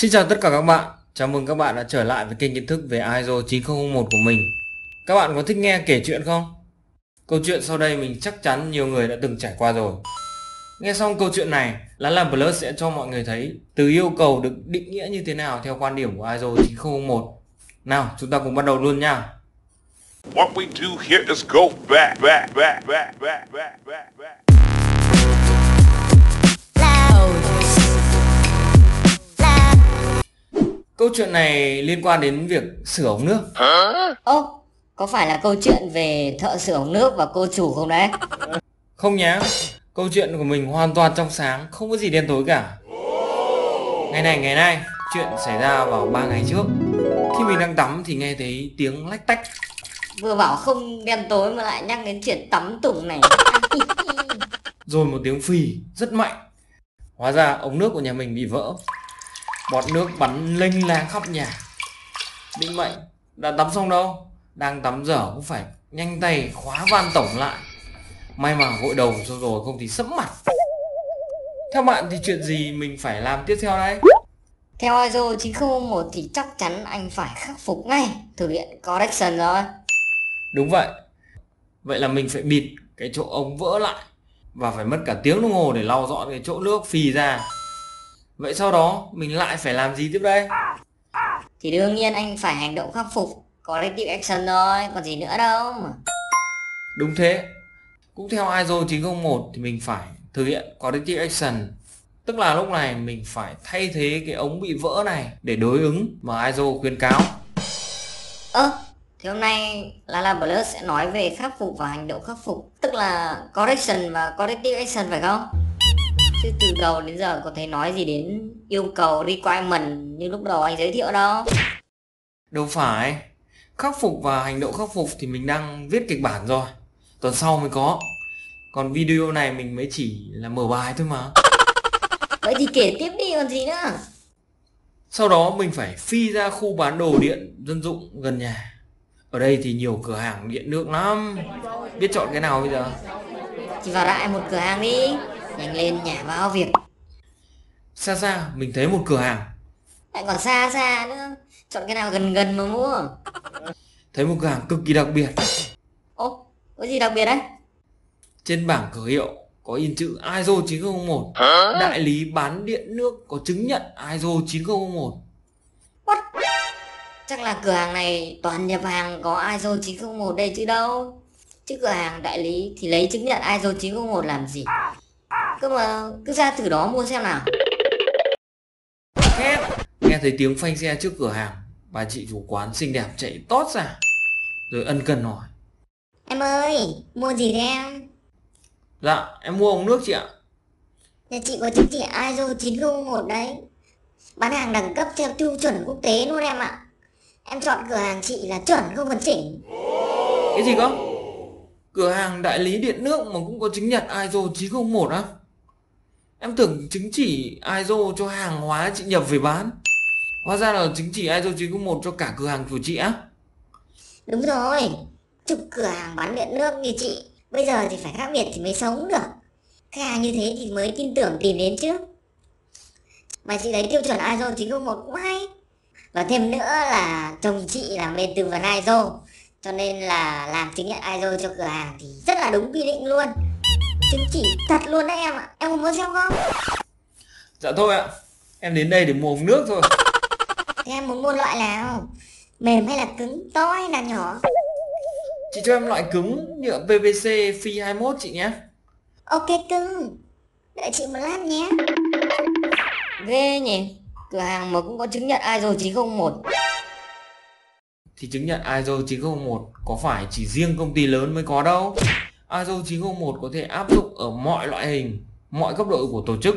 Xin chào tất cả các bạn, chào mừng các bạn đã trở lại với kênh kiến thức về ISO 9001 của mình. Các bạn có thích nghe kể chuyện không? Câu chuyện sau đây mình chắc chắn nhiều người đã từng trải qua rồi. Nghe xong câu chuyện này, Lá Làm Plus sẽ cho mọi người thấy từ yêu cầu được định nghĩa như thế nào theo quan điểm của ISO 9001. Nào, chúng ta cùng bắt đầu luôn nha. What we do here is go back. Câu chuyện này liên quan đến việc sửa ống nước. Ô, có phải là câu chuyện về thợ sửa ống nước và cô chủ không đấy? Không nhé, câu chuyện của mình hoàn toàn trong sáng, không có gì đen tối cả. Ngày này, chuyện xảy ra vào 3 ngày trước. Khi mình đang tắm thì nghe thấy tiếng lách tách. Vừa bảo không đen tối mà lại nhắc đến chuyện tắm tủng này. Rồi một tiếng phì rất mạnh. Hóa ra ống nước của nhà mình bị vỡ. Bọt nước bắn lênh láng khắp nhà. Định mệnh, đã tắm xong đâu. Đang tắm dở cũng phải nhanh tay khóa van tổng lại. May mà gội đầu rồi không thì sẫm mặt. Theo bạn thì chuyện gì mình phải làm tiếp theo đây? Theo ISO 9001 thì chắc chắn anh phải khắc phục ngay, thực hiện correction rồi. Đúng vậy. Vậy là mình phải bịt cái chỗ ống vỡ lại và phải mất cả tiếng đồng hồ để lau dọn cái chỗ nước phì ra. Vậy sau đó mình lại phải làm gì tiếp đây? Thì đương nhiên anh phải hành động khắc phục, corrective action thôi, còn gì nữa đâu mà. Đúng thế. Cũng theo ISO 9001 thì mình phải thực hiện corrective action. Tức là lúc này mình phải thay thế cái ống bị vỡ này để đối ứng mà ISO khuyến cáo. Thì hôm nay Lala Plus sẽ nói về khắc phục và hành động khắc phục, tức là correction và corrective action phải không? Chứ từ đầu đến giờ có thấy nói gì đến yêu cầu requirement như lúc đầu anh giới thiệu đâu. Đâu phải. Khắc phục và hành động khắc phục thì mình đang viết kịch bản rồi. Tuần sau mới có. Còn video này mình mới chỉ là mở bài thôi mà. Vậy thì kể tiếp đi còn gì nữa. Sau đó mình phải phi ra khu bán đồ điện dân dụng gần nhà. Ở đây thì nhiều cửa hàng điện nước lắm. Biết chọn cái nào bây giờ? Thì vào đại một cửa hàng đi. Nhanh lên nhả vào việc. Xa mình thấy một cửa hàng. Lại còn xa nữa. Chọn cái nào gần gần mà mua. Thấy một cửa hàng cực kỳ đặc biệt. Ồ, có gì đặc biệt đấy? Trên bảng cửa hiệu có in chữ ISO 9001. Đại lý bán điện nước có chứng nhận ISO 9001. What? Chắc là cửa hàng này toàn nhập hàng có ISO 9001 đây chứ đâu. Chứ cửa hàng đại lý thì lấy chứng nhận ISO 9001 làm gì? Cơ mà cứ ra thử đó mua xem nào. Nghe thấy tiếng phanh xe trước cửa hàng, bà chị chủ quán xinh đẹp chạy tót ra rồi ân cần hỏi: Em ơi, mua gì đấy em? Dạ em mua ống nước chị ạ. Nhà chị có chứng chỉ ISO 9001 đấy. Bán hàng đẳng cấp theo tiêu chuẩn quốc tế luôn em ạ. Em chọn cửa hàng chị là chuẩn không cần chỉnh. Cái gì cơ? Cửa hàng đại lý điện nước mà cũng có chứng nhận ISO 9001 á? Em tưởng chứng chỉ ISO cho hàng hóa chị nhập về bán. Hóa ra là chứng chỉ ISO 9001 cho cả cửa hàng của chị á? Đúng rồi, chục cửa hàng bán điện nước như chị bây giờ thì phải khác biệt thì mới sống được. Khách hàng như thế thì mới tin tưởng tìm đến chứ. Mà chị lấy tiêu chuẩn ISO 9001 cũng hay. Và thêm nữa là chồng chị làm bên tư vấn ISO, cho nên là làm chứng nhận ISO cho cửa hàng thì rất là đúng quy định luôn. Chứng chỉ thật luôn đấy em ạ. Em có muốn xem không? Dạ thôi ạ, em đến đây để mua ống nước thôi. Thế em muốn mua loại nào? Mềm hay là cứng, to hay là nhỏ? Chị cho em loại cứng nhựa PVC phi 21 chị nhé. Ok cưng, đợi chị một lát nhé. Ghê nhỉ, cửa hàng mà cũng có chứng nhận ISO 9001. Thì chứng nhận ISO 9001 có phải chỉ riêng công ty lớn mới có đâu. ISO 9001 có thể áp dụng ở mọi loại hình, mọi cấp độ của tổ chức.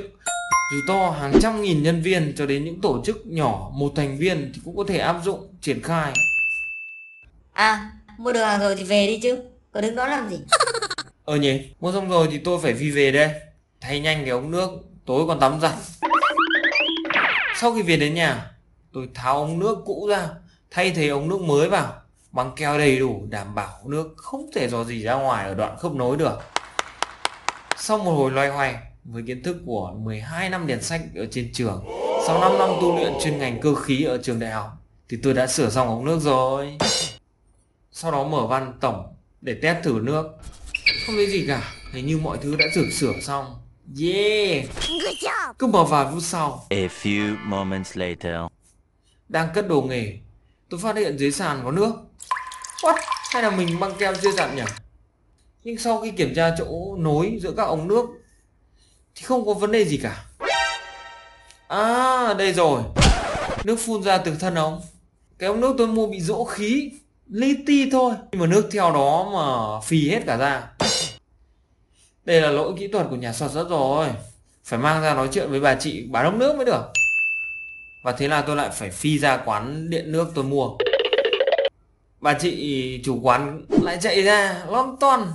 Dù to hàng trăm nghìn nhân viên cho đến những tổ chức nhỏ một thành viên thì cũng có thể áp dụng, triển khai. À, mua được hàng rồi thì về đi chứ, có đứng đó làm gì? Nhỉ, mua xong rồi thì tôi phải phi về đây. Thay nhanh cái ống nước, tối còn tắm giặt. Sau khi về đến nhà, tôi tháo ống nước cũ ra, thay thế ống nước mới vào, băng keo đầy đủ đảm bảo nước không thể rò rỉ ra ngoài ở đoạn khớp nối được. Sau một hồi loay hoay với kiến thức của 12 năm đèn sách ở trên trường, Sau 5 năm tu luyện chuyên ngành cơ khí ở trường đại học thì tôi đã sửa xong ống nước rồi. Sau đó mở van tổng để test thử nước. Không thấy gì cả, hình như mọi thứ đã được sửa xong. Yeah. Cứ mở vài phút sau, A few moments later. đang cất đồ nghề, tôi phát hiện dưới sàn có nước. What? Hay là mình băng keo chưa chặt nhỉ? Nhưng sau khi kiểm tra chỗ nối giữa các ống nước thì không có vấn đề gì cả. À, đây rồi. Nước phun ra từ thân ống. Cái ống nước tôi mua bị rỗ khí, li ti thôi, nhưng mà nước theo đó mà phì hết cả ra. Đây là lỗi kỹ thuật của nhà sản xuất rồi. Phải mang ra nói chuyện với bà chị bán ống nước mới được. Và thế là tôi lại phải phi ra quán điện nước tôi mua. Bà chị chủ quán lại chạy ra lon ton.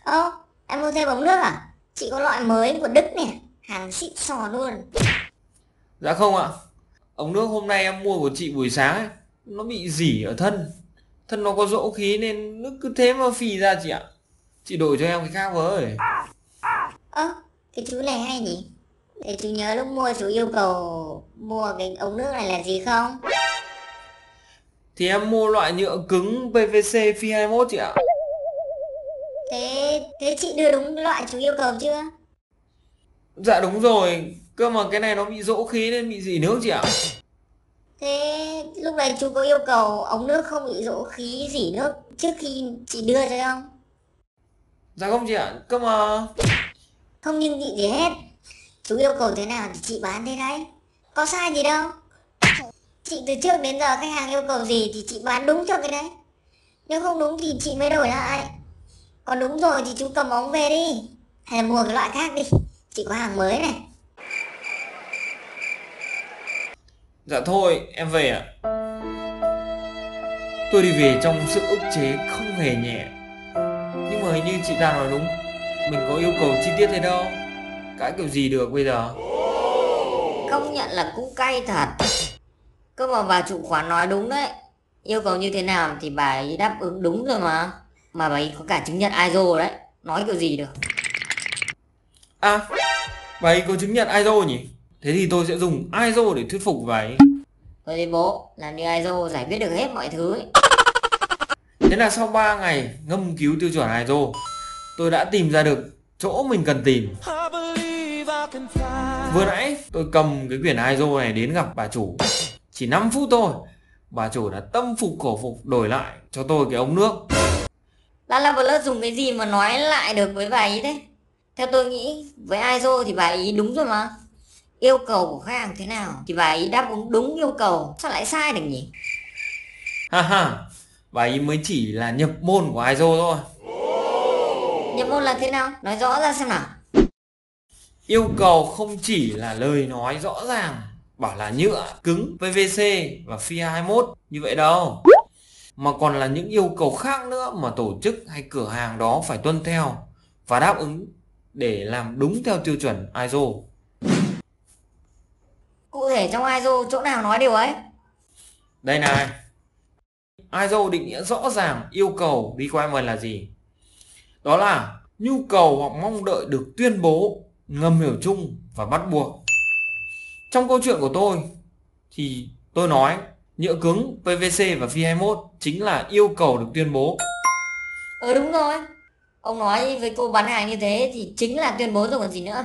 Ơ, em mua thêm ống nước à? Chị có loại mới của Đức nè, hàng xịn sò luôn. Dạ không ạ. Ống nước hôm nay em mua của chị buổi sáng ấy, nó bị rỉ ở thân. Thân nó có rỗ khí nên nước cứ thế mà phì ra chị ạ. Chị đổi cho em cái khác với. Ơ, cái chú này hay nhỉ? Để chú nhớ lúc mua chú yêu cầu mua cái ống nước này là gì không? Thì em mua loại nhựa cứng PVC phi 21 chị ạ. Thế chị đưa đúng loại chú yêu cầu chưa? Dạ đúng rồi. Cơ mà cái này nó bị rỗ khí nên bị rỉ nước chị ạ. Thế lúc này chú có yêu cầu ống nước không bị rỗ khí rỉ nước trước khi chị đưa cho không? Dạ không chị ạ. Cơ mà Không nhưng chị gì hết. Chú yêu cầu thế nào thì chị bán thế đấy. Có sai gì đâu. Chị từ trước đến giờ khách hàng yêu cầu gì thì chị bán đúng cho cái đấy. Nếu không đúng thì chị mới đổi lại. Còn đúng rồi thì chú cầm ống về đi. Hay là mua cái loại khác đi. Chị có hàng mới này. dạ thôi em về ạ. Tôi đi về trong sự ức chế không hề nhẹ. Nhưng mà hình như chị ta nói đúng. Mình có yêu cầu chi tiết thế đâu. Cãi kiểu gì được bây giờ. Công nhận là cũng cay thật. Cơ mà bà chủ quán nói đúng đấy. Yêu cầu như thế nào thì bà ấy đáp ứng đúng rồi mà. Mà bà ấy có cả chứng nhận ISO đấy. Nói kiểu gì được. À, bà ấy có chứng nhận ISO nhỉ? Thế thì tôi sẽ dùng ISO để thuyết phục bà ấy. Thôi đi bố, làm như ISO giải quyết được hết mọi thứ ấy. Thế là sau 3 ngày ngâm cứu tiêu chuẩn ISO, tôi đã tìm ra được chỗ mình cần tìm. Vừa nãy tôi cầm cái quyển ISO này đến gặp bà chủ. Chỉ 5 phút thôi, bà chủ đã tâm phục khẩu phục đổi lại cho tôi cái ống nước. Lala Blood dùng cái gì mà nói lại được với bà ấy thế? Theo tôi nghĩ với ISO thì bà ấy đúng rồi mà. Yêu cầu của khách hàng thế nào thì bà ấy đáp ứng đúng yêu cầu. Sao lại sai được nhỉ? Ha ha, bà ấy mới chỉ là nhập môn của ISO thôi. Nhập môn là thế nào? Nói rõ ra xem nào. Yêu cầu không chỉ là lời nói rõ ràng bảo là nhựa cứng PVC và phi 21 như vậy đâu, mà còn là những yêu cầu khác nữa mà tổ chức hay cửa hàng đó phải tuân theo và đáp ứng để làm đúng theo tiêu chuẩn ISO. Cụ thể trong ISO chỗ nào nói điều ấy? Đây này, ISO định nghĩa rõ ràng yêu cầu requirement là gì. Đó là nhu cầu hoặc mong đợi được tuyên bố, ngầm hiểu chung và bắt buộc. Trong câu chuyện của tôi thì tôi nói nhựa cứng PVC và phi 21 chính là yêu cầu được tuyên bố. Đúng rồi. Ông nói với cô bán hàng như thế thì chính là tuyên bố rồi còn gì nữa.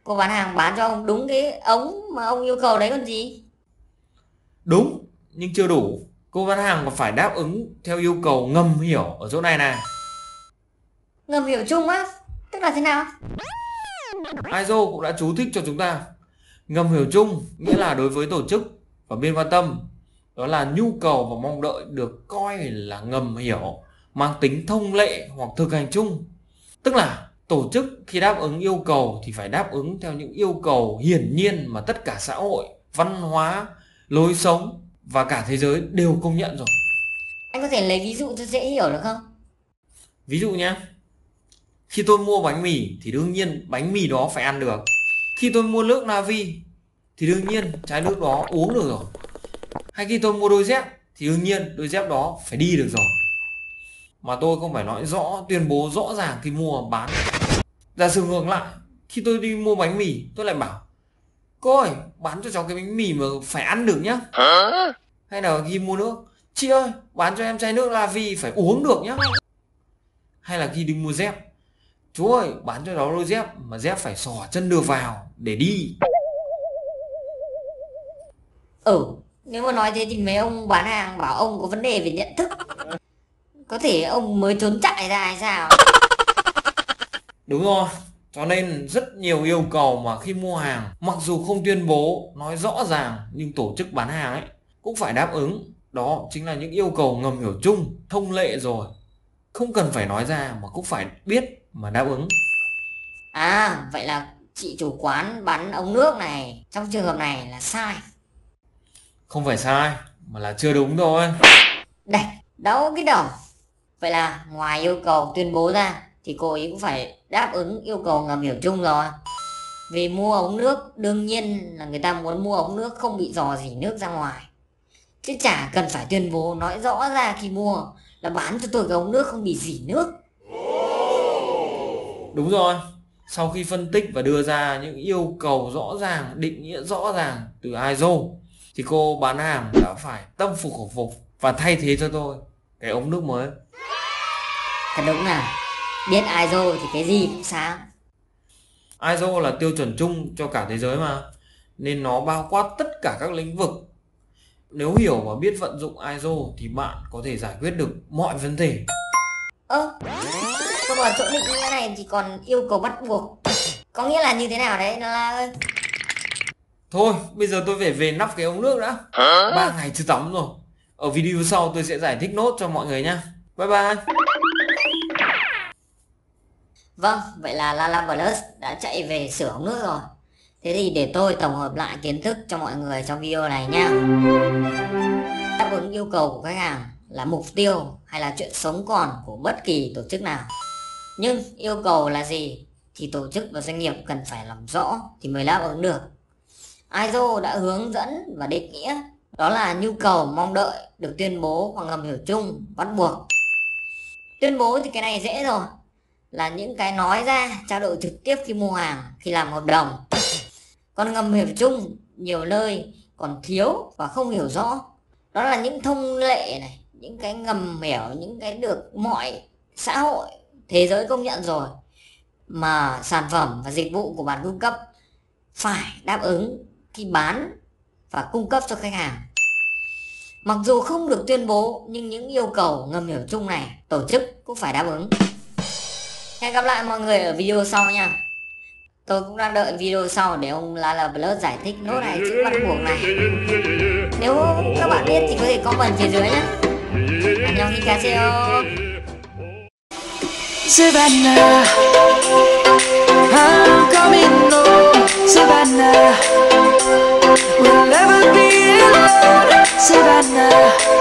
Cô bán hàng bán cho ông đúng cái ống mà ông yêu cầu đấy còn gì. Đúng, nhưng chưa đủ. Cô bán hàng còn phải đáp ứng theo yêu cầu ngầm hiểu ở chỗ này này. Ngầm hiểu chung á? Tức là thế nào? ISO cũng đã chú thích cho chúng ta. Ngầm hiểu chung nghĩa là đối với tổ chức và bên quan tâm, đó là nhu cầu và mong đợi được coi là ngầm hiểu, mang tính thông lệ hoặc thực hành chung. Tức là tổ chức khi đáp ứng yêu cầu thì phải đáp ứng theo những yêu cầu hiển nhiên mà tất cả xã hội, văn hóa, lối sống và cả thế giới đều công nhận rồi. Anh có thể lấy ví dụ cho dễ hiểu được không? Ví dụ nhé, khi tôi mua bánh mì thì đương nhiên bánh mì đó phải ăn được. Khi tôi mua nước Navi thì đương nhiên chai nước đó uống được rồi. Hay khi tôi mua đôi dép thì đương nhiên đôi dép đó phải đi được rồi. Mà tôi không phải nói rõ, tuyên bố rõ ràng khi mua bán. Giả sử ngược lại, khi tôi đi mua bánh mì tôi lại bảo: cô ơi, bán cho cháu cái bánh mì mà phải ăn được nhá. Hay là khi mua nước, chị ơi bán cho em chai nước La Vi phải uống được nhá. Hay là khi đi mua dép, chú ơi bán cho cháu đôi dép mà dép phải xỏ chân được vào để đi. Nếu mà nói thế thì mấy ông bán hàng bảo ông có vấn đề về nhận thức. Có thể ông mới trốn chạy ra hay sao? Đúng rồi, cho nên rất nhiều yêu cầu mà khi mua hàng, mặc dù không tuyên bố nói rõ ràng nhưng tổ chức bán hàng ấy cũng phải đáp ứng. Đó chính là những yêu cầu ngầm hiểu chung, thông lệ rồi, không cần phải nói ra mà cũng phải biết mà đáp ứng. Vậy là chị chủ quán bán ống nước này trong trường hợp này là sai. Không phải sai mà là chưa đúng thôi. Đây, đau cái đầu. Vậy là ngoài yêu cầu tuyên bố ra thì cô ấy cũng phải đáp ứng yêu cầu ngầm hiểu chung rồi. Vì mua ống nước đương nhiên là người ta muốn mua ống nước không bị rò rỉ nước ra ngoài, chứ chả cần phải tuyên bố nói rõ ra khi mua là bán cho tôi cái ống nước không bị rỉ nước. Đúng rồi, sau khi phân tích và đưa ra những yêu cầu rõ ràng, định nghĩa rõ ràng từ ISO thì cô bán hàng đã phải tâm phục khẩu phục và thay thế cho tôi cái ống nước mới. Thật đúng nào, biết ISO thì cái gì cũng sáng. ISO là tiêu chuẩn chung cho cả thế giới mà, nên nó bao quát tất cả các lĩnh vực. Nếu hiểu và biết vận dụng ISO thì bạn có thể giải quyết được mọi vấn đề. Còn ở chỗ định nghĩa này thì còn yêu cầu bắt buộc, có nghĩa là như thế nào đấy La ơi? Thôi bây giờ tôi phải về nắp cái ống nước đã, 3 ngày chưa tắm rồi. Ở video sau tôi sẽ giải thích nốt cho mọi người nhá. Bye bye. Vâng, vậy là Lala Plus đã chạy về sửa ống nước rồi. Thế thì để tôi tổng hợp lại kiến thức cho mọi người trong video này nha. Đáp ứng yêu cầu của khách hàng là mục tiêu hay là chuyện sống còn của bất kỳ tổ chức nào. Nhưng yêu cầu là gì thì tổ chức và doanh nghiệp cần phải làm rõ thì mới đáp ứng được. ISO đã hướng dẫn và định nghĩa, đó là nhu cầu mong đợi được tuyên bố hoặc ngầm hiểu chung bắt buộc. Tuyên bố thì cái này dễ rồi, là những cái nói ra trao đổi trực tiếp khi mua hàng, khi làm hợp đồng. Còn ngầm hiểu chung nhiều nơi còn thiếu và không hiểu rõ, đó là những thông lệ này, những cái ngầm hiểu, những cái được mọi xã hội thế giới công nhận rồi mà sản phẩm và dịch vụ của bạn cung cấp phải đáp ứng khi bán và cung cấp cho khách hàng. Mặc dù không được tuyên bố nhưng những yêu cầu ngầm hiểu chung này tổ chức cũng phải đáp ứng. Hẹn gặp lại mọi người ở video sau nha. Tôi cũng đang đợi video sau để ông Lala Plus giải thích nốt này chữ bắt buộc này. Nếu các bạn biết thì có thể comment phía dưới nhé. 안녕히가세요. Savannah, I'm coming home. Savannah, we'll never be alone. Savannah.